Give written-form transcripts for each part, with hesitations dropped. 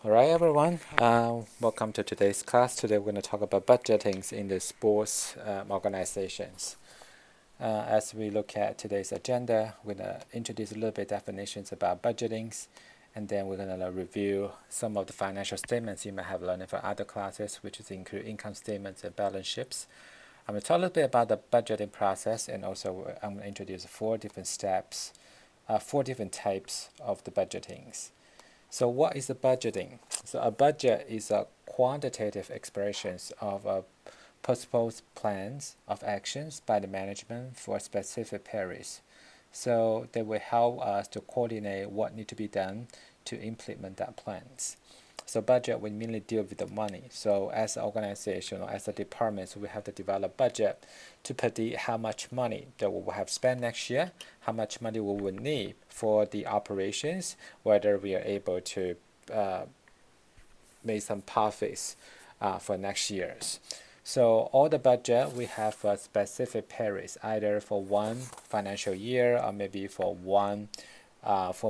Alright everyone, welcome to today's class. Today we're going to talk about budgetings in the sports organizations. As we look at today's agenda, we're going to introduce a little bit definitions about budgetings, and then we're going to review some of the financial statements you might have learned from other classes, which is include income statements and balance sheets. I'm going to talk a little bit about the budgeting process, and also I'm going to introduce four different steps, four different types of the budgetings. So what is a budgeting? So a budget is a quantitative expression of a proposed plans of actions by the management for specific periods. So they will help us to coordinate what need to be done to implement that plans. So budget will mainly deal with the money. So as an organization or as a department, so we have to develop budget to predict how much money that we will have spent next year, how much money we will need for the operations, whether we are able to make some profits for next year's. So all the budget we have for specific periods, either for one financial year or maybe for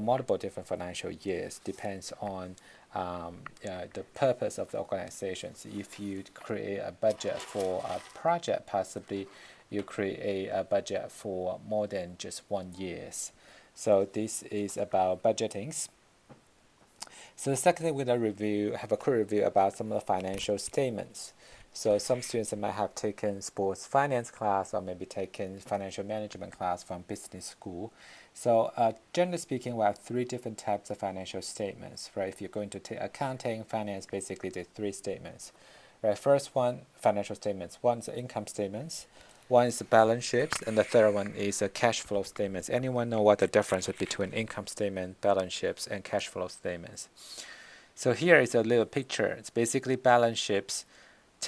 multiple different financial years, depends on the purpose of the organizations. If you create a budget for a project, possibly you create a budget for more than just 1 year. So this is about budgetings. So secondly, we're going to have a quick review about some of the financial statements. So some students might have taken sports finance class or maybe taken financial management class from business school. So generally speaking, we have three different types of financial statements, right? If you're going to take accounting, finance, basically the three statements, right? First one, financial statements. One is income statements. One is the balance sheets, and the third one is a cash flow statements. Anyone know what the difference is between income statement, balance sheets, and cash flow statements? So here is a little picture. It's basically balance sheets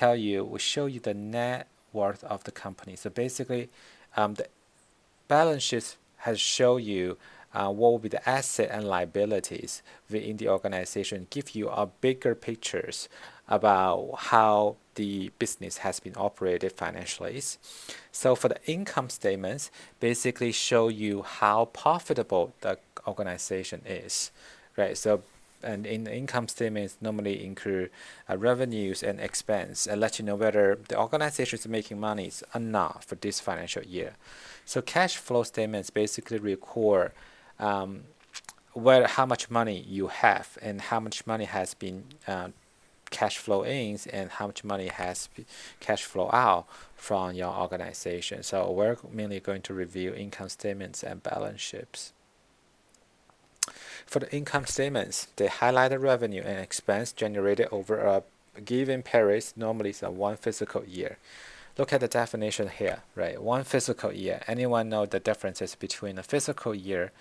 will show you the net worth of the company. So basically, the balance sheet has show you what will be the asset and liabilities within the organization, give you a bigger pictures about how the business has been operated financially. So for the income statements, basically show you how profitable the organization is, right? So and in the income statements normally include revenues and expense and let you know whether the organization is making money or not for this financial year. So cash flow statements basically record how much money you have and how much money has been cash flow in and how much money has cash flow out from your organization. So we're mainly going to review income statements and balance sheets. For the income statements, they highlight the revenue and expense generated over a given period, normally it's one fiscal year. Look at the definition here, right? One fiscal year. Anyone know the differences between a fiscal year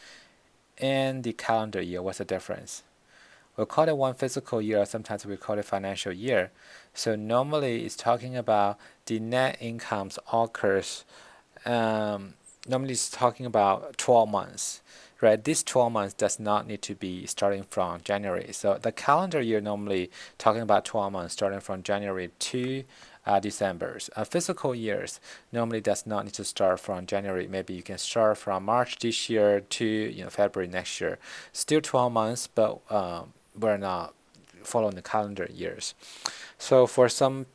and the calendar year? What's the difference? We'll call it one fiscal year, sometimes we call it financial year. So normally it's talking about the net incomes occurs, normally it's talking about 12 months. Right, this 12 months does not need to be starting from January. So the calendar year normally talking about 12 months starting from January to December. Fiscal years normally does not need to start from January. Maybe you can start from March this year to February next year. Still 12 months, but we're not following the calendar years. So for some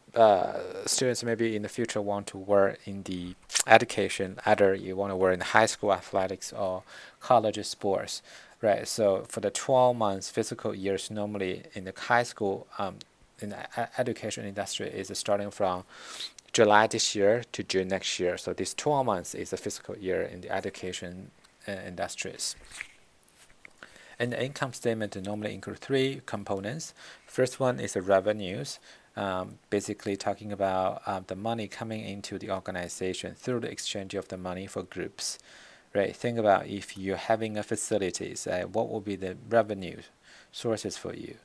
students maybe in the future want to work in the education, either you want to work in high school athletics or college sports, right? So for the 12 months fiscal years, normally in the high school, in the education industry is starting from July this year to June next year. So this 12 months is a fiscal year in the education industries. And the income statement normally include three components. First one is the revenues, basically talking about the money coming into the organization through the exchange of the money for groups. Right? Think about if you're having a facilities, what will be the revenue sources for you?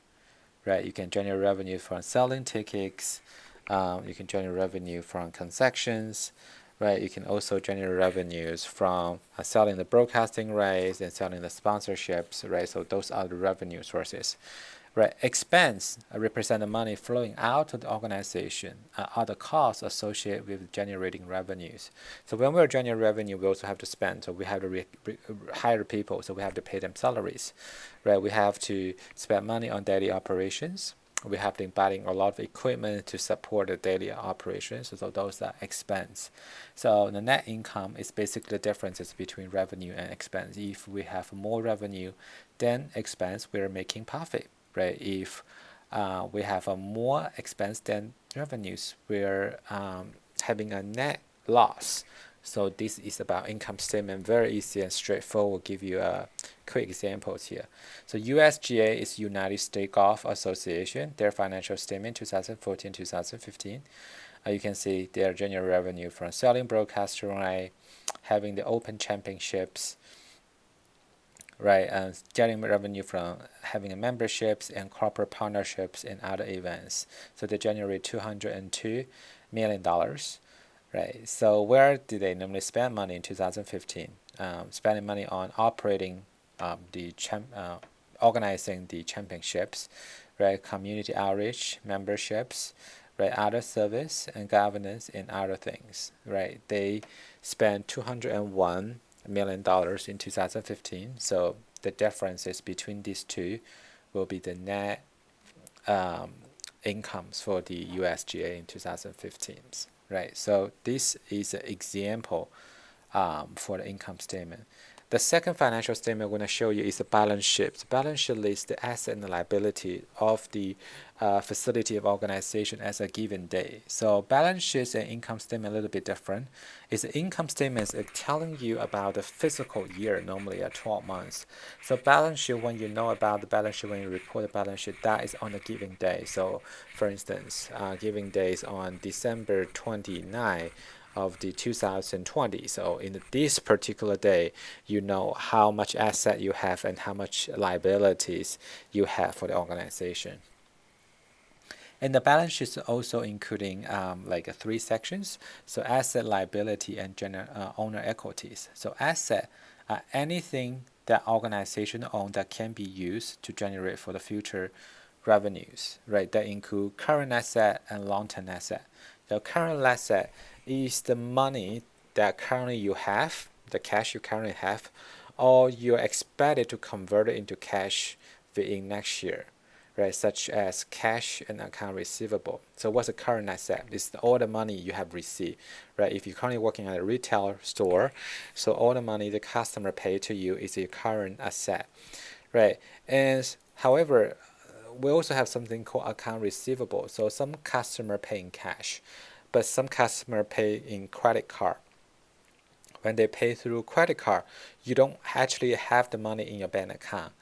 Right? You can generate revenue from selling tickets. You can generate revenue from concessions. Right? You can also generate revenues from selling the broadcasting rights and selling the sponsorships. Right? So those are the revenue sources. Right, expense represent the money flowing out to the organization, are the costs associated with generating revenues. So when we're generating revenue, we also have to spend. So we have to hire people, so we have to pay them salaries. Right, we have to spend money on daily operations. We have to buy a lot of equipment to support the daily operations. So those are expense. So the net income is basically the differences between revenue and expense. If we have more revenue than expense, we're making profit. Right? If we have a more expense than revenues, we're having a net loss. So this is about income statement, very easy and straightforward. We'll give you a quick examples here. So USGA is United States Golf Association. Their financial statement 2014-2015. You can see their general revenue from selling broadcaster right, having the Open Championships, right, and getting revenue from having memberships and corporate partnerships and other events. So they generate $202 million, right? So where did they normally spend money in 2015? Spending money on operating organizing the championships, right? Community outreach, memberships, right? Other service and governance and other things, right? They spent $201 million in 2015. So the differences between these two will be the net incomes for the USGA in 2015, right? So this is an example for the income statement. The second financial statement I'm going to show you is the balance sheet. The balance sheet lists the asset and liability of the facility of organization as a given day. So balance sheets and income statement a little bit different. Is the income statement is telling you about the fiscal year, normally at 12 months. So balance sheet, when you know about the balance sheet, when you report the balance sheet, that is on a given day. So for instance, given days on December 29 of the 2020. So in this particular day, you know how much asset you have and how much liabilities you have for the organization. And the balance sheet is also including like three sections. So asset, liability, and owner equities. So asset, anything that organization own that can be used to generate for the future revenues, right? That include current asset and long-term asset. The current asset is the money that currently you have, the cash you currently have, or you're expected to convert it into cash within next year, right? Such as cash and account receivable. So what's a current asset? It's all the money you have received, right? If you're currently working at a retail store, so all the money the customer pay to you is your current asset, right? And however, we also have something called account receivable. So some customer pay in cash, but some customer pay in credit card. When they pay through credit card, you don't actually have the money in your bank account,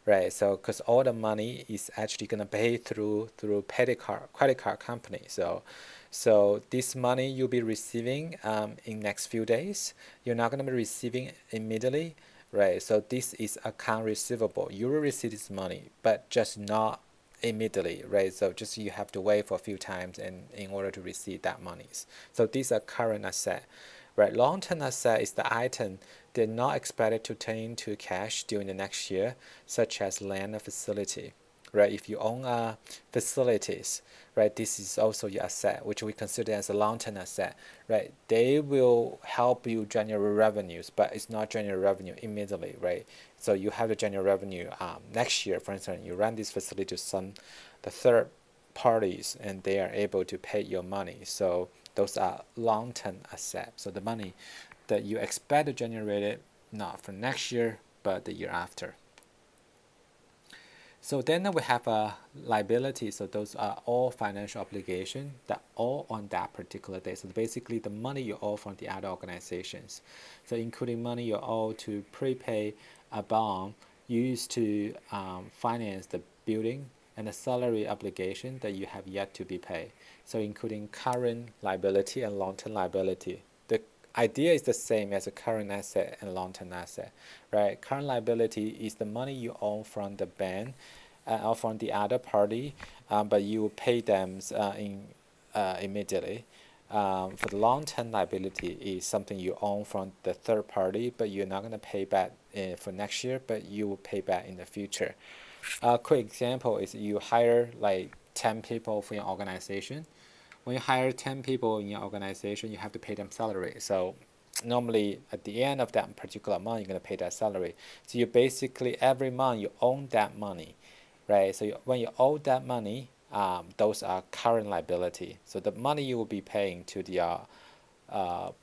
right? So because all the money is actually gonna pay through credit card company. So this money you'll be receiving in next few days. You're not gonna be receiving immediately, right? So this is account receivable. You will receive this money, but just not immediately, right? So just you have to wait for a few times in order to receive that monies. So these are current asset, right? Long-term asset is the item they're not expected to turn into cash during the next year, such as land or facility, right? If you own facilities, right, this is also your asset, which we consider as a long-term asset, right? They will help you generate revenues, but it's not generate revenue immediately, right? So you have to generate revenue next year. For instance, you run this facility to the third parties, and they are able to pay your money. So those are long-term assets. So the money that you expect to generate it not for next year, but the year after. So then we have a liability. So those are all financial obligations that all on that particular day. So basically the money you owe from the other organizations. So including money you owe to prepay a bond used to finance the building and the salary obligation that you have yet to be paid. So including current liability and long-term liability. The idea is the same as a current asset and long-term asset, right? Current liability is the money you own from the bank or from the other party, but you pay them immediately, for the long-term liability is something you own from the third party, but you're not going to pay back for next year, but you will pay back in the future. A quick example is you hire like 10 people for your organization. When you hire 10 people in your organization, you have to pay them salary. So normally at the end of that particular month, you're going to pay that salary. So you basically every month you own that money, right? So when you owe that money, those are current liability. So the money you will be paying to the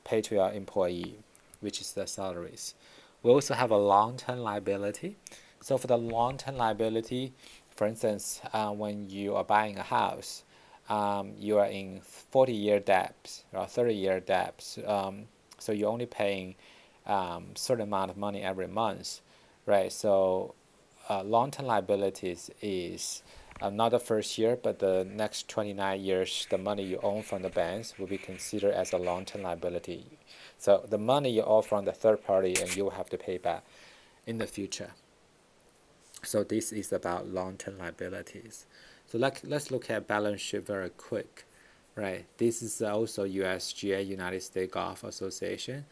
pay to your employee, which is the salaries. We also have a long-term liability. So for the long-term liability, for instance, when you are buying a house, you are in 40-year debts or 30-year debts. So you're only paying certain amount of money every month, right? So long-term liabilities is not the first year, but the next 29 years, the money you own from the banks will be considered as a long-term liability. So the money you owe from the third party and you will have to pay back in the future. So this is about long-term liabilities. So let's look at balance sheet very quick, right? This is also USGA, United States Golf Association.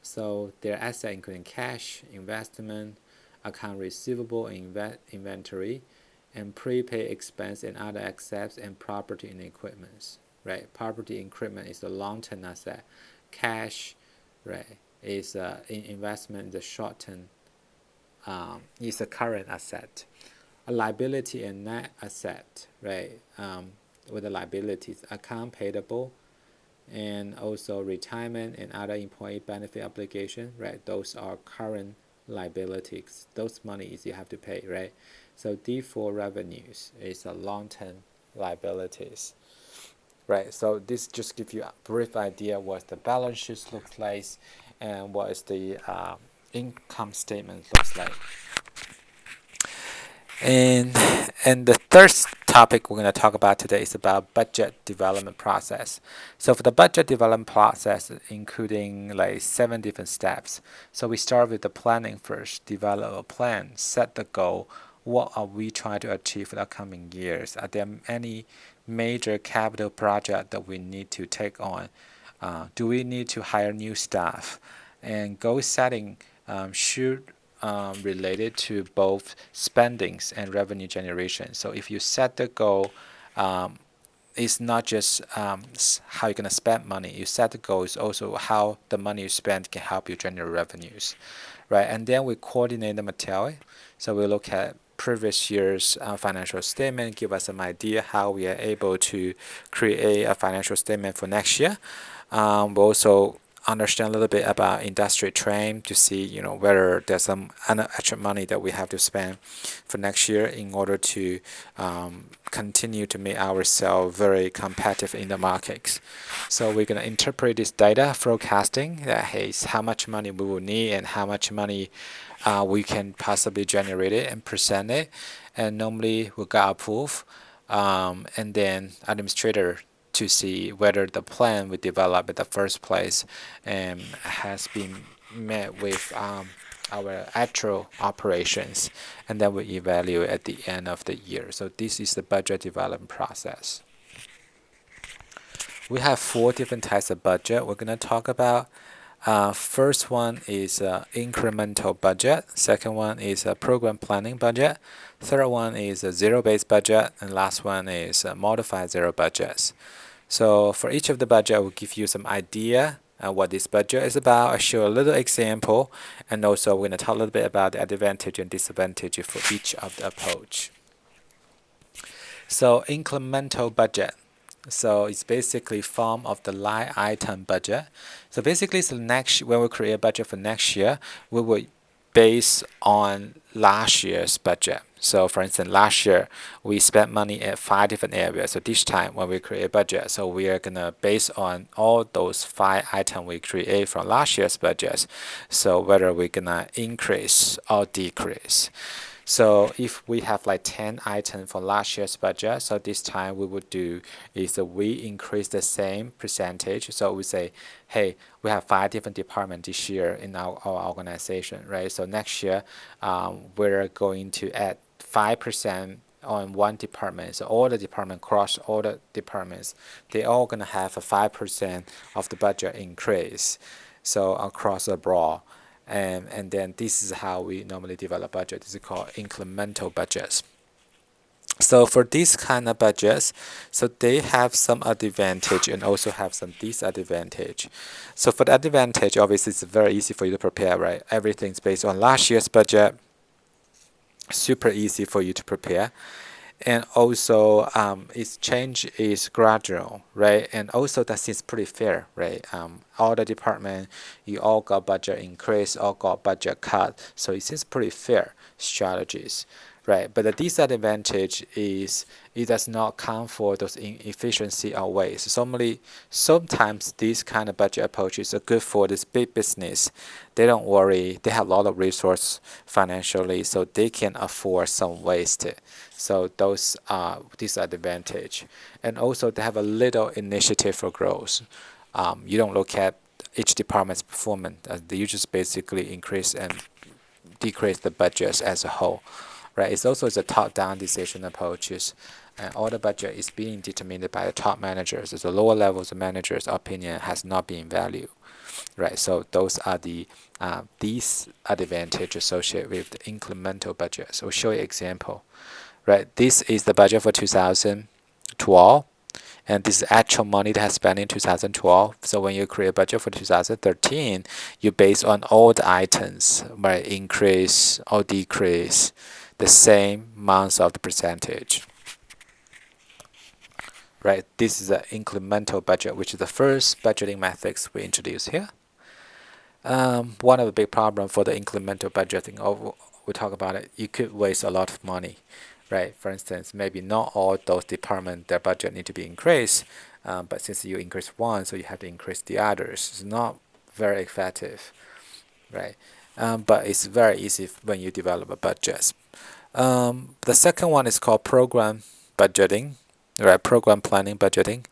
So their assets including cash, investment, account receivable, inventory, and prepaid expense and other assets and property and equipment, right? Property and equipment is the long-term asset. Cash, right, is investment in the short-term is a current asset. A liability and net asset, right? With the liabilities, account payable, and also retirement and other employee benefit obligation, right? Those are current liabilities. Those monies you have to pay, right? So deferred revenues is a long-term liabilities, right? So this just gives you a brief idea what the balance sheet looks like and what is the income statement looks like. And the third topic we're going to talk about today is about budget development process. So for the budget development process, including like 7 different steps. So we start with the planning first, develop a plan, set the goal. What are we trying to achieve for the coming years? Are there any major capital project that we need to take on? Do we need to hire new staff? And goal setting should related to both spendings and revenue generation. So if you set the goal, it's not just how you're going to spend money. You set the goal is also how the money you spend can help you generate revenues, right? And then we coordinate the material. So we look at previous year's financial statement, give us some idea how we are able to create a financial statement for next year. We also understand a little bit about industry trend to see whether there's some extra money that we have to spend for next year in order to continue to make ourselves very competitive in the markets. So we're going to interpret this data forecasting that is how much money we will need and how much money we can possibly generate it and present it, and normally we got approved, and then administrator to see whether the plan we developed in the first place has been met with our actual operations, and then we evaluate at the end of the year. So this is the budget development process. We have 4 different types of budget we're going to talk about. First one is incremental budget. Second one is a program planning budget. Third one is a zero-based budget, and last one is modified zero budgets. So for each of the budget, I will give you some idea what this budget is about. I show a little example, and also we're going to talk a little bit about the advantage and disadvantage for each of the approach. So incremental budget. So it's basically form of the line item budget. So basically, when we create a budget for next year, we will base on last year's budget. So for instance, last year we spent money at 5 different areas. So this time when we create a budget, so we are gonna base on all those 5 items we create from last year's budget. So whether we're gonna increase or decrease. So if we have like 10 items for last year's budget, so this time we would do is we increase the same percentage. So we say, hey, we have 5 different departments this year in our organization, right? So next year, we're going to add 5% on one department. So all the department cross all the departments, they all gonna have a 5% of the budget increase. So across the board, and then this is how we normally develop budget. This is called incremental budgets. So for these kind of budgets, so they have some advantage and also have some disadvantage. So for the advantage, obviously it's very easy for you to prepare, right? Everything's based on last year's budget, super easy for you to prepare. And also its change is gradual, right? And also that seems pretty fair, right? All the department, you all got budget increase, all got budget cut, so it seems pretty fair strategies, right? But the disadvantage is it does not count for those inefficiency or waste. Sometimes these kind of budget approaches are good for this big business. They don't worry, they have a lot of resource financially, so they can afford some waste. So those are disadvantage. And also they have a little initiative for growth. You don't look at each department's performance. You just basically increase and decrease the budgets as a whole. Right? It's also a top-down decision approaches. And all the budget is being determined by the top managers. The lower levels of managers' opinion has not been valued. Right, so those are the these advantages associated with the incremental budget. So we'll show you an example. Right, this is the budget for 2012, and this is actual money that has spent in 2012. So when you create a budget for 2013, you base on all the items, right, increase or decrease the same amounts of the percentage. Right, this is an incremental budget, which is the first budgeting methods we introduce here. One of the big problems for the incremental budgeting, we talk about it, you could waste a lot of money, right? For instance, maybe not all those departments, their budget need to be increased, but since you increase one, so you have to increase the others. It's not very effective, right? But it's very easy when you develop a budget. The second one is called program budgeting, right? Program planning budgeting.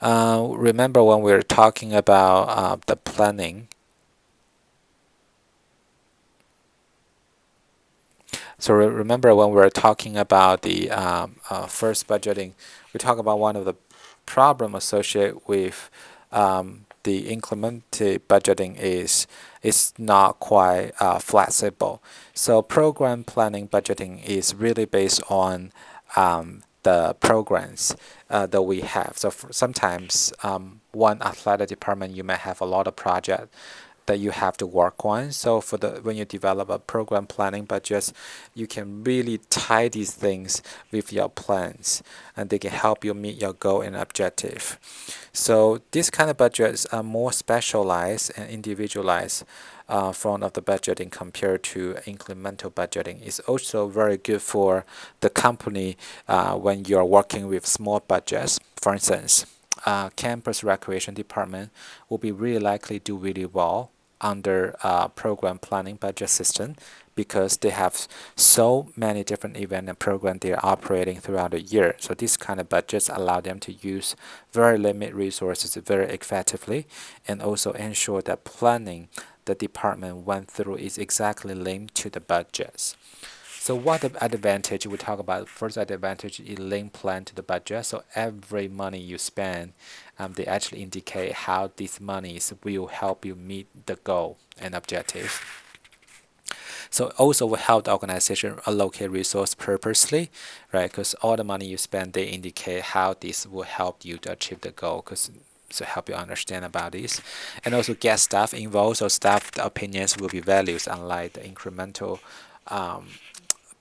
Remember when we were talking about the planning. So remember when we were talking about the first budgeting, we talked about one of the problem associated with the incremental budgeting is not quite flexible. So program planning budgeting is really based on the programs that we have. So sometimes one athletic department, you may have a lot of projects that you have to work on. So when you develop a program planning budget, you can really tie these things with your plans, and they can help you meet your goal and objective. So these kind of budgets are more specialized and individualized form of the budgeting compared to incremental budgeting. It's also very good for the company when you're working with small budgets. For instance, campus recreation department will be really likely do really well under program planning budget system because they have so many different events and programs they are operating throughout the year. So these kind of budgets allow them to use very limited resources very effectively and also ensure that planning the department went through is exactly linked to the budgets. So what the advantage we talk about? First advantage is link plan to the budget. So every money you spend, they actually indicate how these monies will help you meet the goal and objective. So also will help the organization allocate resource purposely, right? Because all the money you spend, they indicate how this will help you to achieve the goal. To help you understand about this, and also get staff involved, so staff opinions will be valued, unlike the incremental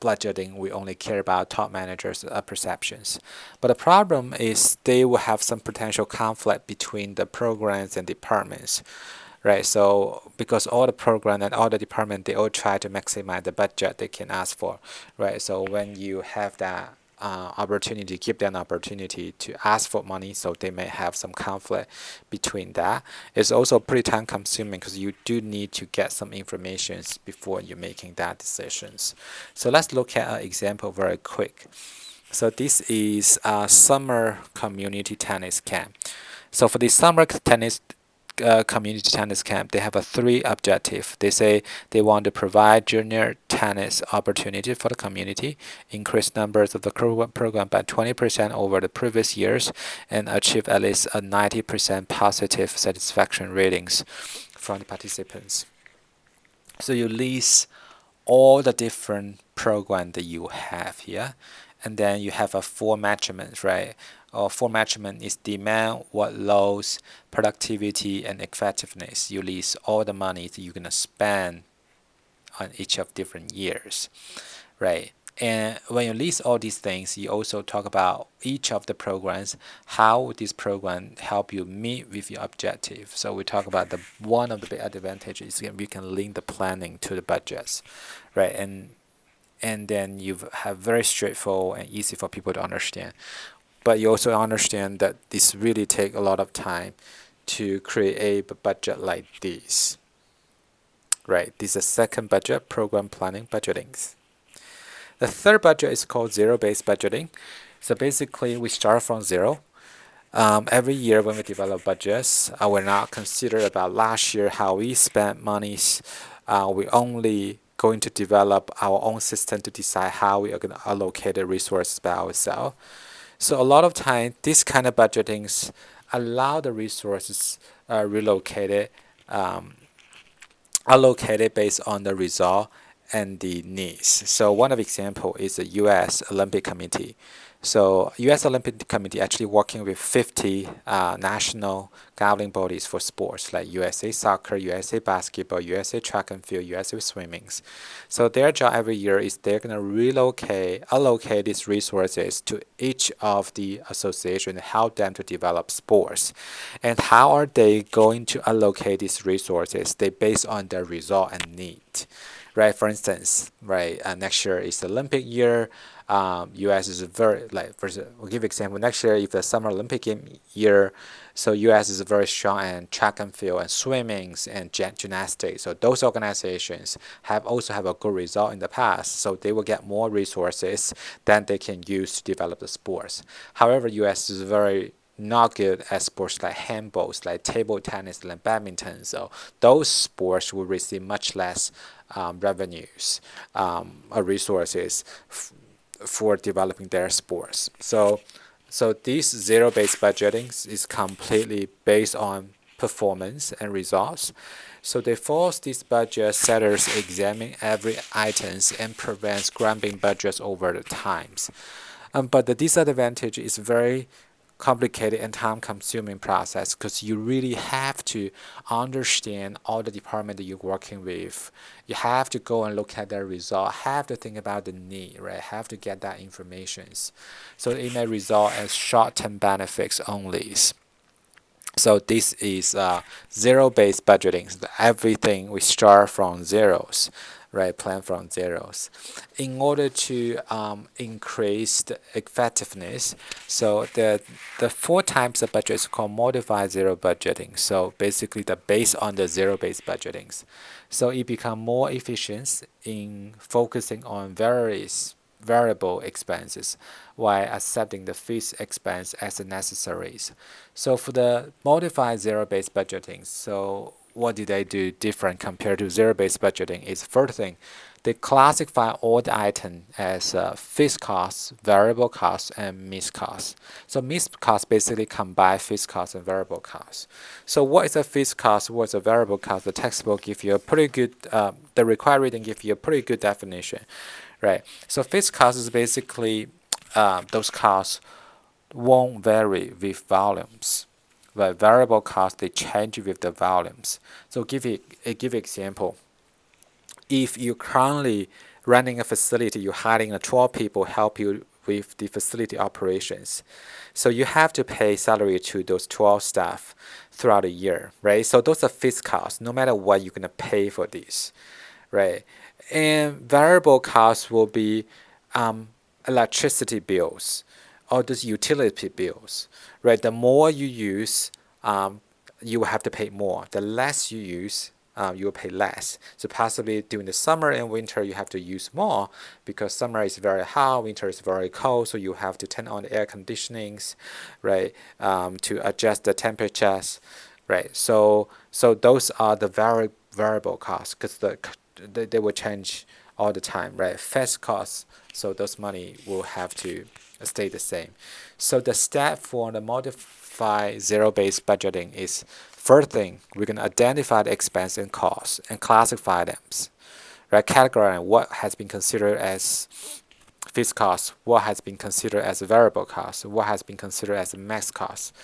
budgeting, we only care about top managers' perceptions. But the problem is they will have some potential conflict between the programs and departments, right? So because all the program and all the department, they all try to maximize the budget they can ask for, right? So when you have that opportunity, give them an opportunity to ask for money, so they may have some conflict between that. It's also pretty time consuming because you do need to get some information before you're making that decisions. So let's look at an example very quick. So this is a summer community tennis camp. So for the summer tennis community tennis camp, they have a 3 objective. They say they want to provide junior tennis opportunity for the community, increase numbers of the program by 20% over the previous years, and achieve at least a 90% positive satisfaction ratings from the participants. So you list all the different programs that you have here, and then you have a 4 measurements, right? Or 4 measurement is demand, workloads, productivity, and effectiveness. You list all the money that you're gonna spend on each of different years, right? And when you list all these things, you also talk about each of the programs, how this program help you meet with your objective. So we talk about the one of the big advantages is we can link the planning to the budgets, right? And then you have very straightforward and easy for people to understand. But you also understand that this really take a lot of time to create a budget like this, right? This is the second budget, program planning budgeting. The third budget is called zero-based budgeting. So basically, we start from zero. Every year when we develop budgets, we're not consider about last year how we spent monies. We only going to develop our own system to decide how we are going to allocate the resources by ourselves. So a lot of time, this kind of budgetings allow the resources allocated based on the result and the needs. So one of example is the U.S. Olympic Committee. So U.S. Olympic Committee actually working with 50 national governing bodies for sports like USA Soccer, USA Basketball, USA Track and Field, USA Swimming. So their job every year is they're going to allocate these resources to each of the association and help them to develop sports. And how are they going to allocate these resources? They based on their result and need. Right, for instance, right, next year is the Olympic year. U.S. is very we'll give example. Next year, if the Summer Olympic year, so U.S. is very strong in track and field and swimming and gymnastics. So those organizations also have a good result in the past. So they will get more resources than they can use to develop the sports. However, U.S. is very not good at sports like handballs, like table tennis, like badminton. So those sports will receive much less revenues or resources for developing their sports. So this zero-based budgeting is completely based on performance and results. So they force these budget setters examine every items and prevent scrambling budgets over the times. But the disadvantage is very complicated and time-consuming process because you really have to understand all the department that you're working with. You have to go and look at their result, have to think about the need, right? Have to get that information. So it may result as short-term benefits only. So this is zero-based budgeting. So everything we start from zeros, right? Plan from zeros. In order to increase the effectiveness, so the 4 types of budget is called modified zero budgeting. So basically, the based on the zero-based budgetings. So it become more efficient in focusing on various variable expenses while accepting the fixed expense as necessaries. So for the modified zero-based budgeting, so what did they do different compared to zero-based budgeting is first thing, they classify all the items as fixed costs, variable costs, and mixed costs. So mixed costs basically combine fixed costs and variable costs. So what is a fixed cost? What's a variable cost? The textbook gives you a pretty good, the required reading gives you a pretty good definition. Right. So fixed costs is basically those costs won't vary with volumes, but variable costs they change with the volumes. So give example. If you're currently running a facility, you're hiring 12 people help you with the facility operations. So you have to pay salary to those 12 staff throughout the year, right? So those are fixed costs, no matter what you're gonna pay for this, right? And variable costs will be electricity bills or those utility bills, right? The more you use, you will have to pay more. The less you use, you will pay less. So possibly during the summer and winter, you have to use more because summer is very hot, winter is very cold, so you have to turn on the air conditionings, right, to adjust the temperatures. right? So those are the variable costs because they will change all the time, right? Fixed costs, so those money will have to stay the same. So the step for the modified zero-based budgeting is, first thing, we're going to identify the expense and costs and classify them, right? Categorize what has been considered as fixed cost, what has been considered as a variable cost, what has been considered as a max cost,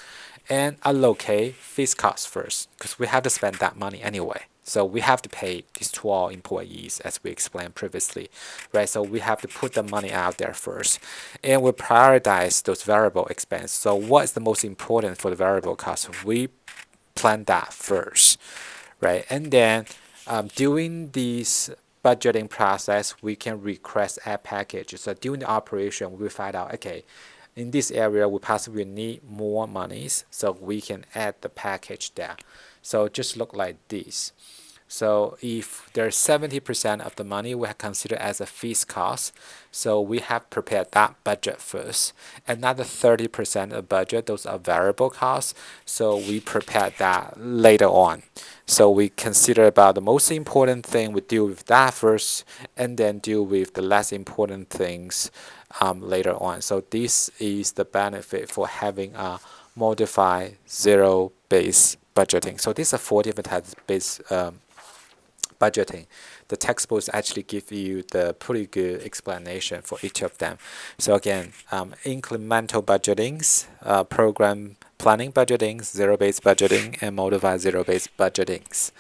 and allocate fixed costs first because we have to spend that money anyway. So we have to pay these 12 employees as we explained previously, right? So we have to put the money out there first, and we prioritize those variable expenses. So what is the most important for the variable cost? We plan that first, right? And then during this budgeting process, we can request add packages. So during the operation, we find out, okay, in this area, we possibly need more monies, so we can add the package there. So just look like this. So if there's 70% of the money we have considered as a fixed cost, so we have prepared that budget first. Another 30% of budget, those are variable costs, so we prepare that later on. So we consider about the most important thing, we deal with that first, and then deal with the less important things later on. So this is the benefit for having a modified zero-based budgeting. So these are 4 different types of based budgeting. The textbooks actually give you the pretty good explanation for each of them. So again, incremental budgetings, program planning budgetings, zero-based budgeting, and modified zero-based budgetings.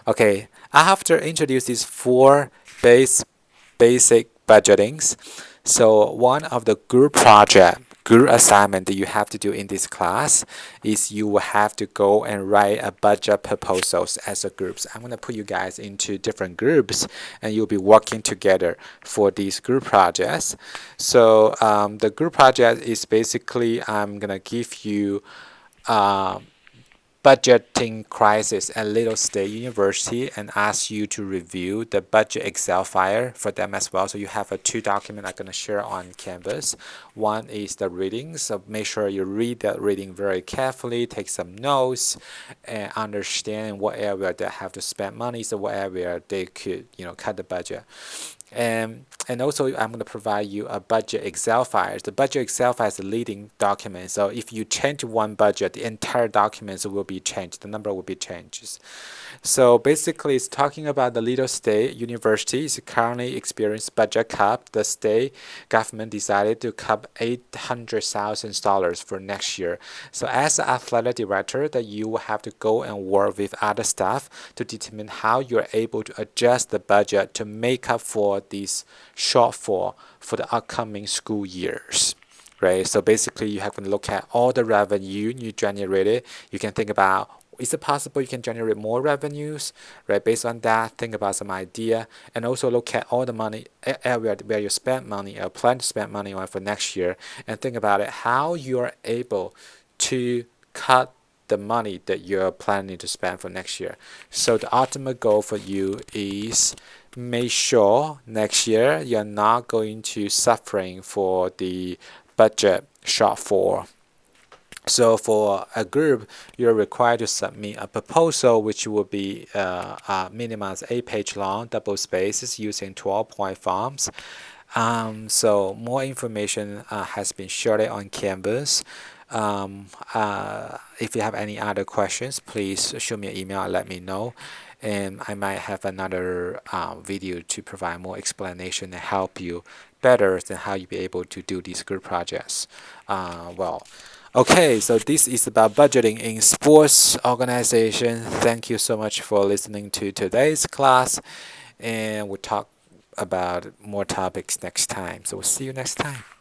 Okay, after introduce these 4 basic budgetings, so one of the group assignment that you have to do in this class is you will have to go and write a budget proposals as a group. So I'm going to put you guys into different groups and you'll be working together for these group projects. So the group project is basically I'm going to give you budgeting crisis at Little State University and ask you to review the budget Excel file for them as well. So you have a 2 documents I'm going to share on Canvas. One is the reading, so make sure you read that reading very carefully, take some notes, and understand what area they have to spend money, so what area they could cut the budget. And also I'm going to provide you a budget Excel file. The budget Excel file is a leading document. So if you change one budget, the entire document will be changed. The number will be changed. So basically it's talking about the Little State University is currently experiencing budget cut. The state government decided to cut $800,000 for next year. So as an athletic director, that you will have to go and work with other staff to determine how you're able to adjust the budget to make up for this shortfall for the upcoming school years. Right, so basically you have to look at all the revenue you generated. You can think about, is it possible you can generate more revenues, right? Based on that, think about some idea, and also look at all the money area where you spend money or plan to spend money on for next year, and think about it, how you are able to cut the money that you're planning to spend for next year. So the ultimate goal for you is make sure next year you're not going to suffering for the budget shortfall. So for a group, you're required to submit a proposal which will be minimum 8-page long, double spaces using 12-point forms. So more information has been shared on Canvas. If you have any other questions, please shoot me an email and let me know. And I might have another video to provide more explanation and help you better than how you be able to do these group projects. Okay, so this is about budgeting in sports organization. Thank you so much for listening to today's class, and we'll talk about more topics next time. So we'll see you next time.